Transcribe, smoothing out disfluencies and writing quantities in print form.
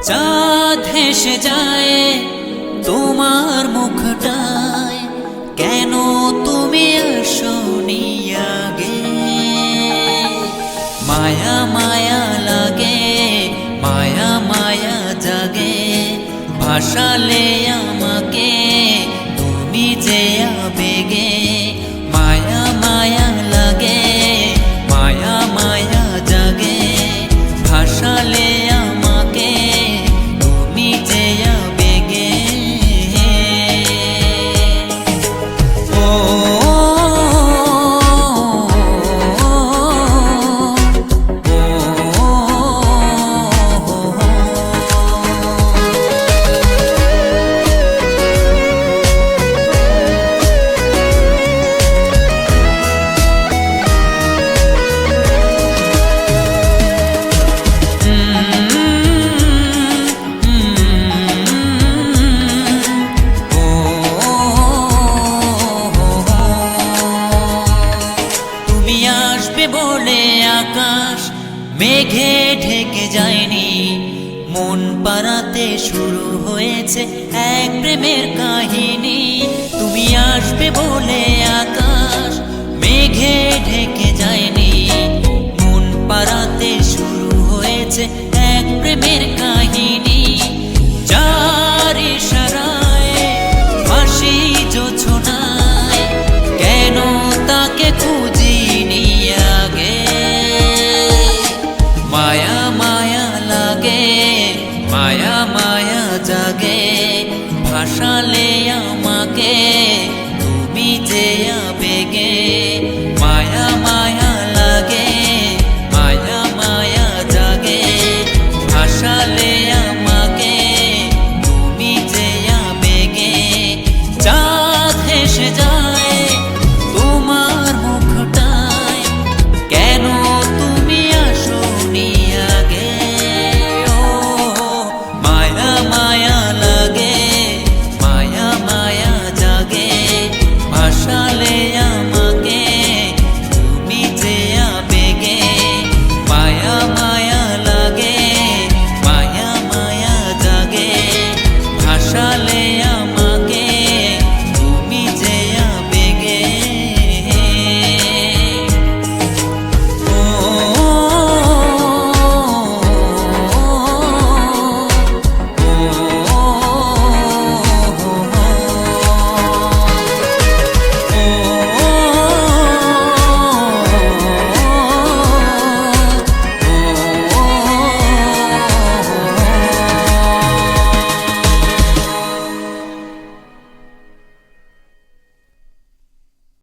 চাঁদ হেসে যায় তোমার মুখটায়, কেন তুমি আসোনি আগে? মায়া মায়া লাগে, মায়া মায়া জাগে, ভাসালে আমাকে তুমি যে আবেগে। মায়া মায়া লাগে, মায়া মায়া জাগে, ভাসালে আমাকে তুমি যে আবেগে। ও বলে আকাশ মেঘে ঢেকে যায়নি, মন পাড়াতে শুরু হয়েছে এক প্রেমের কাহিনী। তুমি আসবে বলে আকাশ মেঘে ঢেকে যায়নি, মন পাড়াতে শুরু হয়েছে এক প্রেমের কাহিনী। যার ইশারায় ভাসি জোছনায়, কেন তাকে খুঁজিনি আগে? মায়া মায়া লাগে, মায়া মায়া জাগে, ভাসালে আমাকে